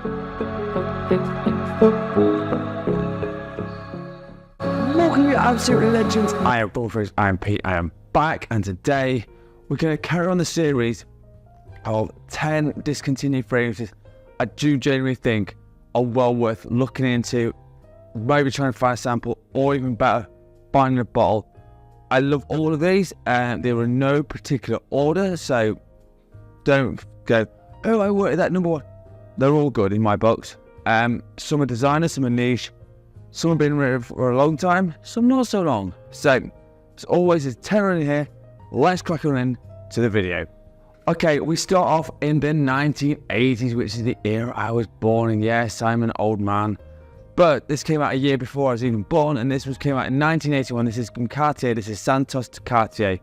Welcome, you absolute legends. I am Bvlgari, I am Pete, I am back, and today we're going to carry on the series of 10 discontinued fragrances I do genuinely think are well worth looking into, maybe trying to find a sample, or even better, finding a bottle. I love all of these, and they were in no particular order, so don't go, oh, I wanted that number one. They're all good in my books. Some are designers, some are niche, some have been around for a long time, some not so long. So, as always, there's 10 in here. Let's crack on in to the video. Okay, we start off in the 1980s, which is the era I was born in. Yes, I'm an old man. But this came out a year before I was even born, and this came out in 1981. This is from Cartier. This is Santos to Cartier.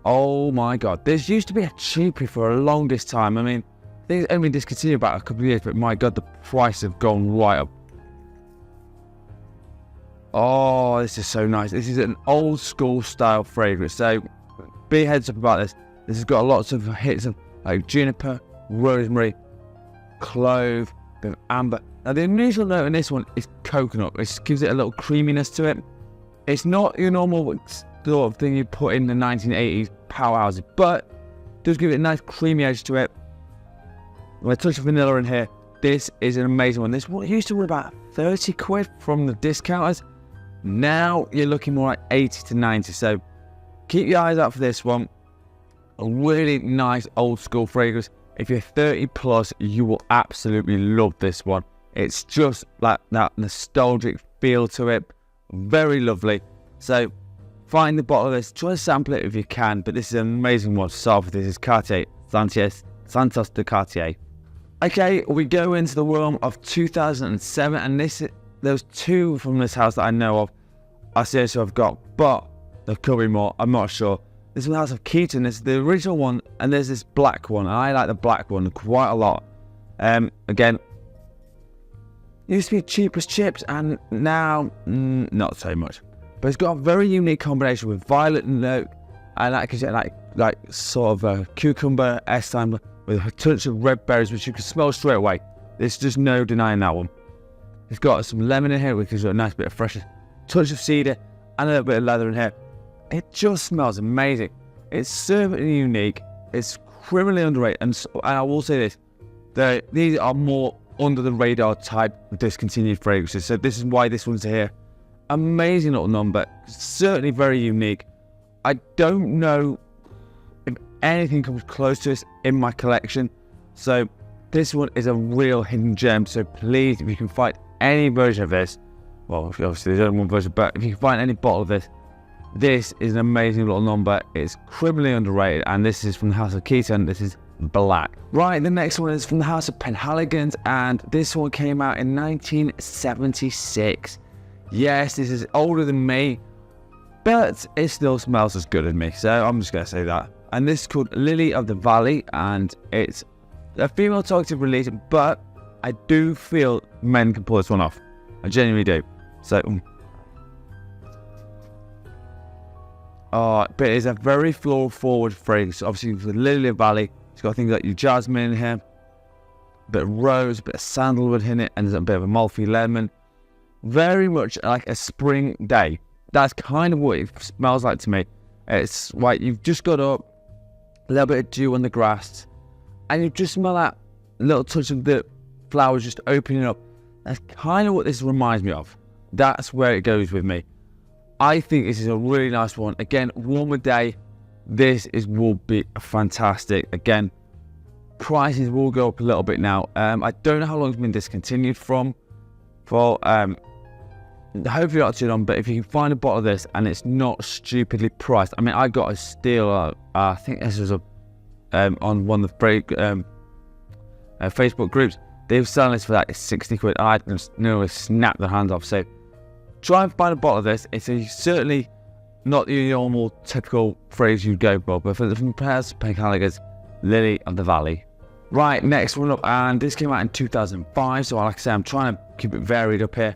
Oh my God. This used to be a cheapie for a longest time. I mean, I think it's only discontinued about a couple of years, but my God, the price have gone right up. Oh, this is so nice. This is an old school style fragrance. So, be heads up about this. This has got lots of hits of like juniper, rosemary, clove, bit of amber. Now, the unusual note in this one is coconut. It gives it a little creaminess to it. It's not your normal sort of thing you put in the 1980s powerhouses, but it does give it a nice creamy edge to it. With a touch of vanilla in here. This is an amazing one. This one used to run about 30 quid from the discounters. Now you're looking more like 80 to 90. So keep your eyes out for this one. A really nice old school fragrance. If you're 30 plus, you will absolutely love this one. It's just like that nostalgic feel to it. Very lovely. So find the bottle of this. Try to sample it if you can. But this is an amazing one to start with. This is Cartier Santos de Cartier. Okay, we go into the realm of 2007, and there's two from this house that I know of. I seriously have got, but there could be more. I'm not sure. This is the house of Kiton. This is the original one, and there's this black one. And I like the black one quite a lot. Again, used to be cheap as chips, and now not so much. But it's got a very unique combination with violet note, and like sort of a cucumber, Estee, with a touch of red berries, which you can smell straight away. There's just no denying that one. It's got some lemon in here, which gives it a nice bit of freshness. Touch of cedar, and a little bit of leather in here. It just smells amazing. It's certainly unique. It's criminally underrated, and I will say this: these are more under the radar type of discontinued fragrances. So this is why this one's here. Amazing little number, certainly very unique. I don't know if anything comes close to this in my collection. So this one is a real hidden gem. So please, if you can find any version of this, well, obviously there's only one version, but if you can find any bottle of this, this is an amazing little number. It's criminally underrated, and this is from the house of Kiton. This is black. Right, the next one is from the house of Penhaligons, and this one came out in 1976. Yes, this is older than me, but it still smells as good as me, so I'm just going to say that. And this is called Lily of the Valley, and it's a female targeted release, but I do feel men can pull this one off. I genuinely do. So, but it's a very floral forward fragrance. Obviously, for the Lily of the Valley, it's got things like your jasmine in here, a bit of rose, a bit of sandalwood in it, and there's a bit of a Malfi lemon. Very much like a spring day. That's kind of what it smells like to me. It's like you've just got up, a little bit of dew on the grass, and you just smell that little touch of the flowers just opening up. That's kind of what this reminds me of. That's where it goes with me. I think this is a really nice one. Again, warmer day, will be fantastic. Again, prices will go up a little bit now. I don't know how long it's been discontinued for hopefully not too long, but if you can find a bottle of this and it's not stupidly priced. I mean, I got a steal, I think this was on one of the Facebook groups. They were selling this for like 60 quid. I just nearly snapped their hands off. So try and find a bottle of this. It's certainly not the normal typical phrase you'd go for, but from Penhaligons, Lily of the Valley. Right, next one up, and this came out in 2005, so like I say, I'm trying to keep it varied up here.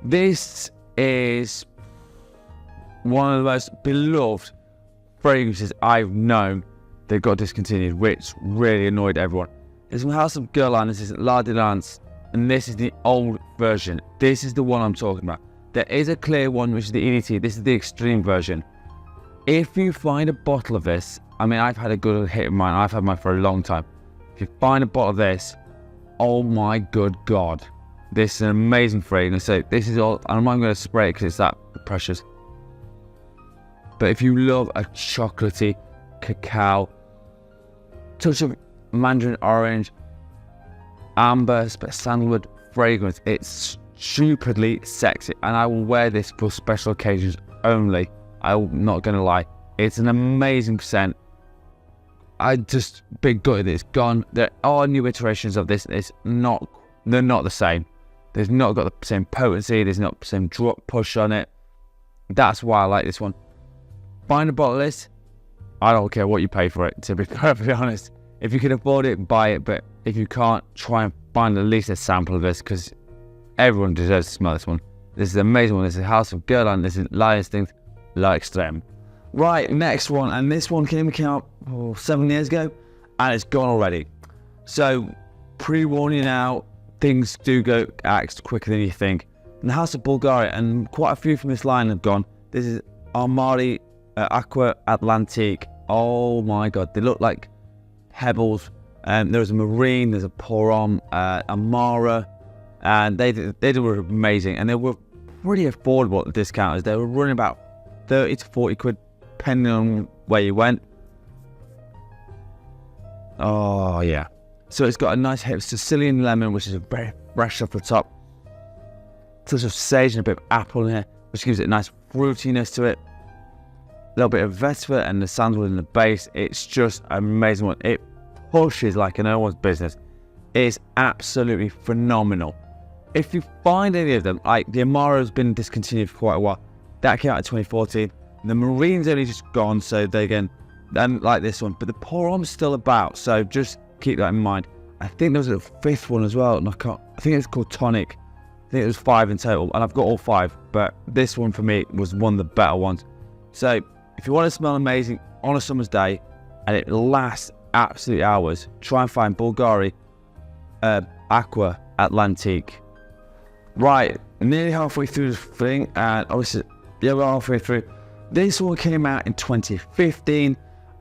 This is one of the most beloved fragrances I've known that got discontinued, which really annoyed everyone. It's from the house of Guerlain. This is Lauder and this is the old version. This is the one I'm talking about. There is a clear one, which is the EDT. This is the extreme version. If you find a bottle of this, I mean, I've had a good hit of mine. I've had mine for a long time. If you find a bottle of this, oh my good God. This is an amazing fragrance. So this is all, and I'm not going to spray it because it's that precious. But if you love a chocolatey, cacao, touch of mandarin orange, amber, sandalwood fragrance, it's stupidly sexy. And I will wear this for special occasions only. I'm not going to lie. It's an amazing scent. I just big gutted it's gone. There are new iterations of this. They're not the same. There's not got the same potency. There's not the same drop push on it. That's why I like this one. Find a bottle of this. I don't care what you pay for it, to be perfectly honest. If you can afford it, buy it. But if you can't, try and find at least a sample of this, because everyone deserves to smell this one. This is an amazing one. This is House of Guerlain. This is L'Instinct L'Extrême. Right, next one. And this one came out 7 years ago. And it's gone already. So, pre-warn you now. Things do go act quicker than you think. And the House of Bvlgari, and quite a few from this line have gone. This is Armani Aqua Atlantique. Oh my God, they look like pebbles. There's a marine, there's a Porom, Amara, and they were amazing, and they were pretty affordable at the discounters. They were running about 30 to 40 quid, depending on where you went. Oh yeah. So it's got a nice hit of Sicilian lemon, which is very fresh off the top. Touch of sage and a bit of apple in here, which gives it a nice fruitiness to it. A little bit of vetiver and the sandalwood in the base. It's just an amazing one. It pushes like no one's business. It's absolutely phenomenal. If you find any of them, like the Amara has been discontinued for quite a while. That came out in 2014. The Marine's only just gone, so they again, and like this one. But the Porom's still about, so just keep that in mind. I think there was a fifth one as well, and I think it's called Tonic. I think it was 5 in total, and I've got all 5. But this one for me was one of the better ones. So if you want to smell amazing on a summer's day, and it lasts absolute hours, try and find Bvlgari Aqua Atlantique. Right, nearly halfway through the thing, and obviously, yeah, we're halfway through. This one came out in 2015,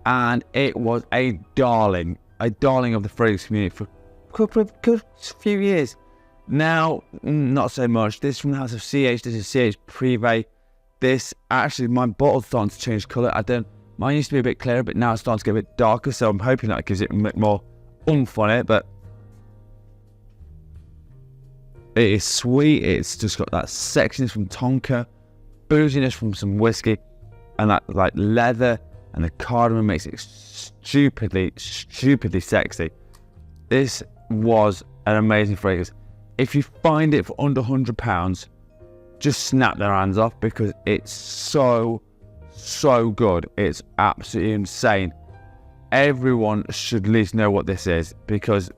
and it was a darling of the fragrance community for a good few years. Now, not so much. This from the house of CH. This is CH Prive. This actually, my bottle's starting to change colour. Mine used to be a bit clearer, but now it's starting to get a bit darker. So I'm hoping that gives it a bit more oomph on it. But it is sweet. It's just got that sexiness from tonka, booziness from some whiskey, and that like leather and the cardamom makes it stupidly sexy. This was an amazing fragrance. If you find it for under £100, just snap their hands off, because it's so good. It's absolutely insane. Everyone should at least know what this is, because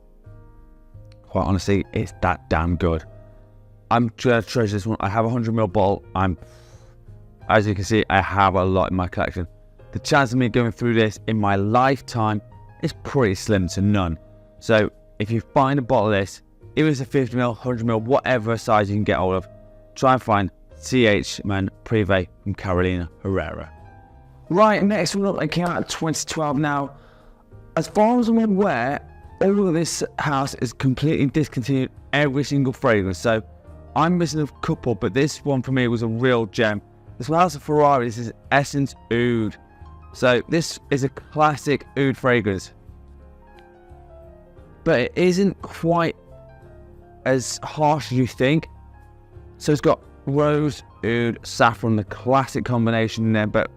quite honestly, it's that damn good. I'm trying to treasure this one. I have a 100ml bottle. As you can see, I have a lot in my collection. The chance of me going through this in my lifetime is pretty slim to none. So if you find a bottle of this, even if it's a 50ml, 100ml, whatever size you can get hold of, try and find CH Prive from Carolina Herrera. Right, next one up, it came out in 2012 now. As far as I'm aware, all of this house is completely discontinued, every single fragrance. So I'm missing a couple, but this one for me was a real gem. This one has a Ferrari. This is Essence Oud. So this is a classic oud fragrance, but it isn't quite as harsh as you think. So it's got rose, oud, saffron, the classic combination in there, but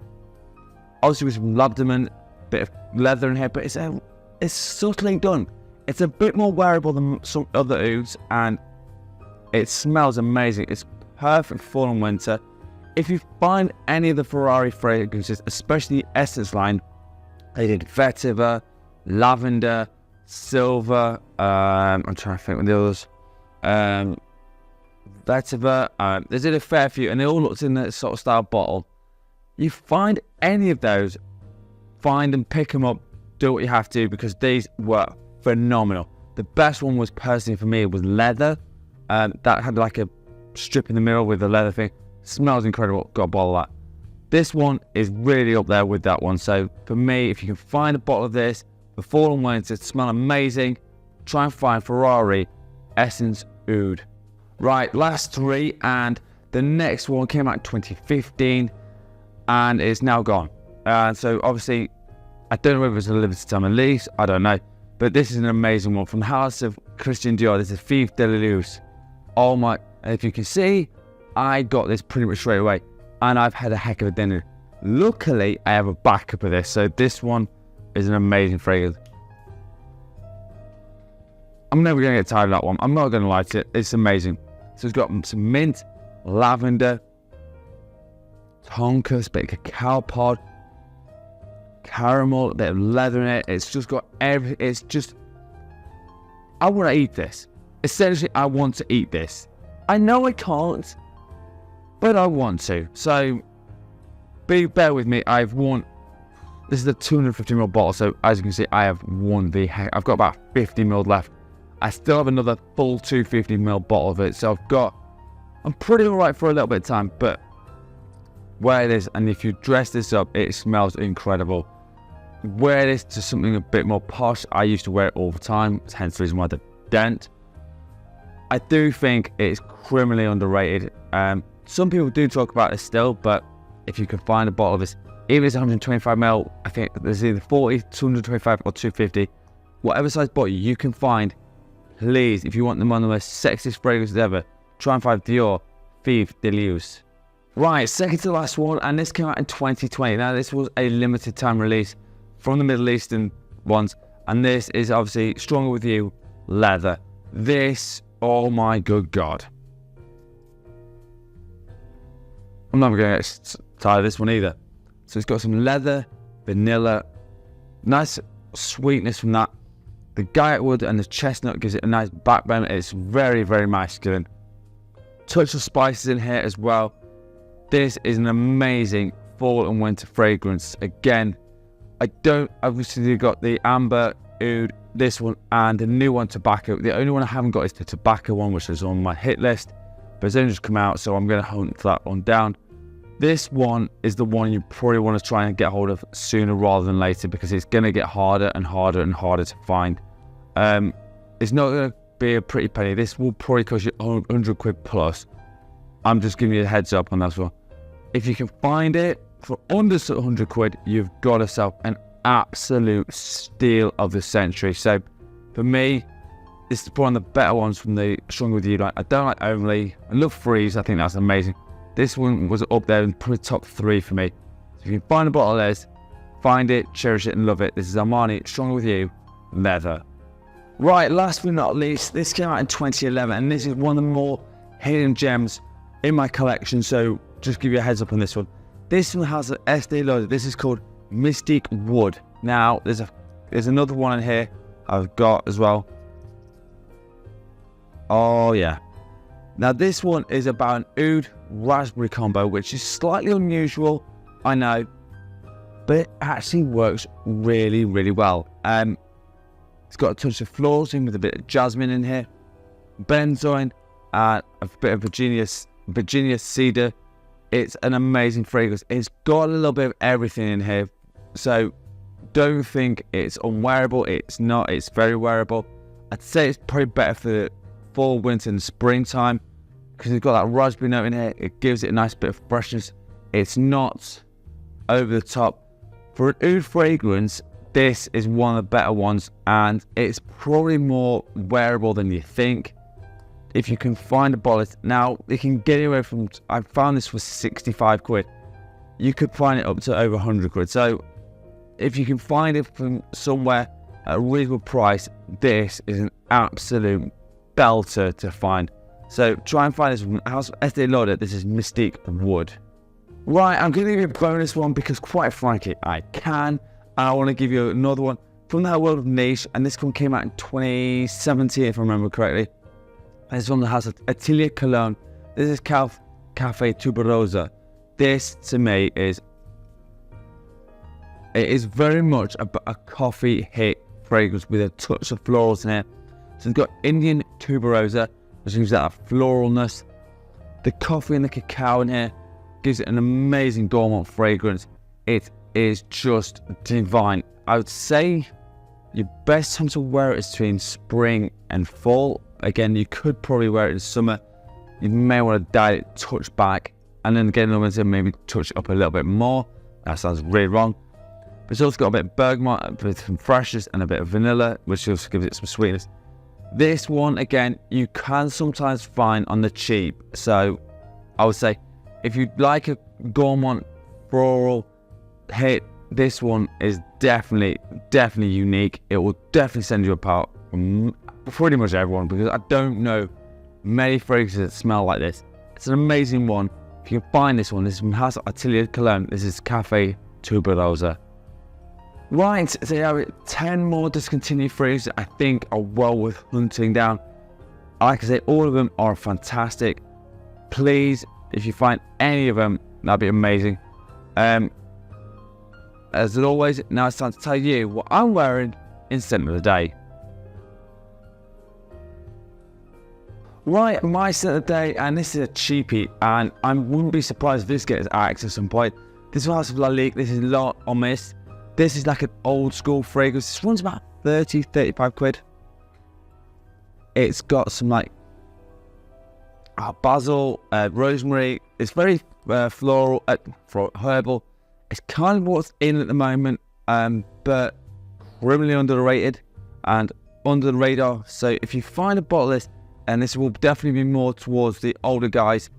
obviously with some labdaman, bit of leather in here, but it's subtly done. It's a bit more wearable than some other ouds, and it smells amazing. It's perfect for fall and winter. If you find any of the Ferrari fragrances, especially the Essence line, they did vetiver, lavender, silver, I'm trying to think of the others, vetiver, they did a fair few, and they all looked in that sort of style bottle. You find any of those, find them, pick them up, do what you have to, because these were phenomenal. The best one was personally for me was leather. That had like a strip in the middle with the leather thing. Smells incredible. Got a bottle of that. This one is really up there with that one. So for me, if you can find a bottle of this for fall and winter, smell amazing, try and find Ferrari Essence Oud. Right, last three, and the next one came out in 2015 and it's now gone. So obviously, I don't know whether it's a limited time release, I don't know. But this is an amazing one from the house of Christian Dior. This is Feve Delicuese. Oh my, and if you can see, I got this pretty much straight away. And I've had a heck of a dinner. Luckily, I have a backup of this. So this one is an amazing fragrance. I'm never going to get tired of that one. I'm not going to lie to it. It's amazing. So it's got some mint, lavender, tonka, bit of cacao pod, caramel, a bit of leather in it. It's just got everything. It's just, I want to eat this. Essentially, I want to eat this. I know I can't, but I want to. So, bear with me. I've won. This is a 250ml bottle. So, as you can see, I have won the heck. I've got about 50ml left. I still have another full 250ml bottle of it. So, I'm pretty alright for a little bit of time. But, wear this, and if you dress this up, it smells incredible. Wear this to something a bit more posh. I used to wear it all the time. Hence the reason why the dent. I do think it's criminally underrated. Some people do talk about this still, but if you can find a bottle of this, even if it's 125ml, I think there's either 40, 225 or 250, whatever size bottle you can find, please, if you want them one of the most sexiest fragrances ever, try and find Dior Feve Delicuese. Right, second to last one, and this came out in 2020. Now, this was a limited time release from the Middle Eastern ones, and this is obviously Stronger With You leather. This, oh my good God. I'm not going to get tired of this one either. So it's got some leather, vanilla, nice sweetness from that. The Guyot wood and the chestnut gives it a nice backbone. It's very, very masculine. Touch of spices in here as well. This is an amazing fall and winter fragrance. Again, obviously you've got the amber, oud, this one, and the new one, tobacco. The only one I haven't got is the tobacco one, which is on my hit list, but it's only just come out, so I'm going to hunt that one down. This one is the one you probably want to try and get hold of sooner rather than later, because it's going to get harder and harder and harder to find. It's not going to be a pretty penny. This will probably cost you 100 quid plus. I'm just giving you a heads up on that one. If you can find it for under 100 quid, you've got yourself an absolute steal of the century. So for me, this is one of the better ones from the Stronger With You. Like, I don't like Only. I love Freeze. I think that's amazing. This one was up there in probably top 3 for me. So if you can find a bottle of this, find it, cherish it, and love it. This is Armani Stronger With You leather. Right, last but not least, this came out in 2011, and this is one of the more hidden gems in my collection. So just give you a heads up on this one. This one has an Estee Lauder. This is called Mystique Wood. Now, there's another one in here I've got as well. Oh yeah. Now this one is about an oud raspberry combo, which is slightly unusual, I know, but it actually works really, really well. It's got a touch of florals in with a bit of jasmine in here, benzoin, and a bit of Virginia cedar. It's an amazing fragrance. It's got a little bit of everything in here, so don't think it's unwearable. It's not. It's very wearable. I'd say it's probably better for the fall, winter, and springtime, because it's got that raspberry note in here. It gives it a nice bit of freshness. It's not over the top. For an oud fragrance, this is one of the better ones, and it's probably more wearable than you think. If you can find a bottle, now you can get it away from, I found this for 65 quid. You could find it up to over 100 quid. So if you can find it from somewhere at a reasonable price, this is an absolute belter to find. So try and find this from House of Estee Lauder. This is Mystique Wood. Right, I'm going to give you a bonus one because, quite frankly, I can. And I want to give you another one from the world of niche, and this one came out in 2017, if I remember correctly. This one has Atelier Cologne. This is Cafe Tuberosa. This, to me, is very much a coffee hit fragrance with a touch of florals in it. So it's got Indian Tuberosa, which gives that floralness. The coffee and the cacao in here gives it an amazing dormant fragrance. It is just divine. I would say your best time to wear it is between spring and fall. Again, you could probably wear it in summer. You may want to dial it touch back, and then again in the winter maybe touch it up a little bit more. That sounds really wrong. But it's also got a bit of bergamot with some freshness and a bit of vanilla, which also gives it some sweetness. This one, again, you can sometimes find on the cheap. So I would say if you like a gourmand floral hit, this one is definitely unique. It will definitely send you apart from pretty much everyone, because I don't know many fragrances that smell like this. It's an amazing one. If you can find this one, this one has Atelier Cologne. This is Cafe Tuberosa. Right, so yeah, 10 more discontinued fragrances I think are well worth hunting down. Like I say, all of them are fantastic. Please, if you find any of them, that'd be amazing. As always, now it's time to tell you what I'm wearing in scent of the day. Right, my scent of the day, and this is a cheapie, and I wouldn't be surprised if this gets axed at some point. This one has Lalique. This is Lauder. This is like an old school fragrance. This one's about 30-35 quid. It's got some like basil, rosemary. It's very floral, herbal. It's kind of what's in at the moment, but criminally underrated and under the radar. So if you find a bottle of this, and this will definitely be more towards the older guys,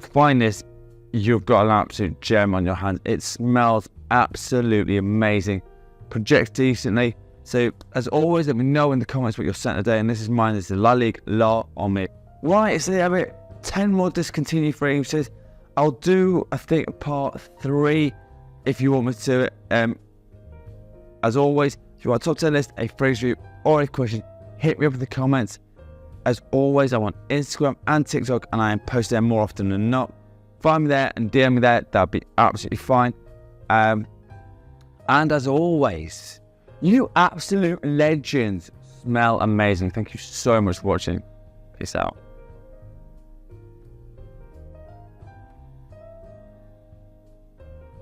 find this, you've got an absolute gem on your hands. It smells absolutely amazing, projects decently. So as always, let me know in the comments what your scent today, and this is mine. This is Lalique Lauder. Right, so there we have it. 10 more discontinued fragrances. I'll do, I think, part 3 if you want me to. As always, if you want a top 10 list, a fragrance review, or a question, hit me up in the comments. As always, I'm on Instagram and TikTok, and I am posting there more often than not. Find me there and DM me there. That'd be absolutely fine. And as always, you absolute legends smell amazing. Thank you so much for watching. Peace out.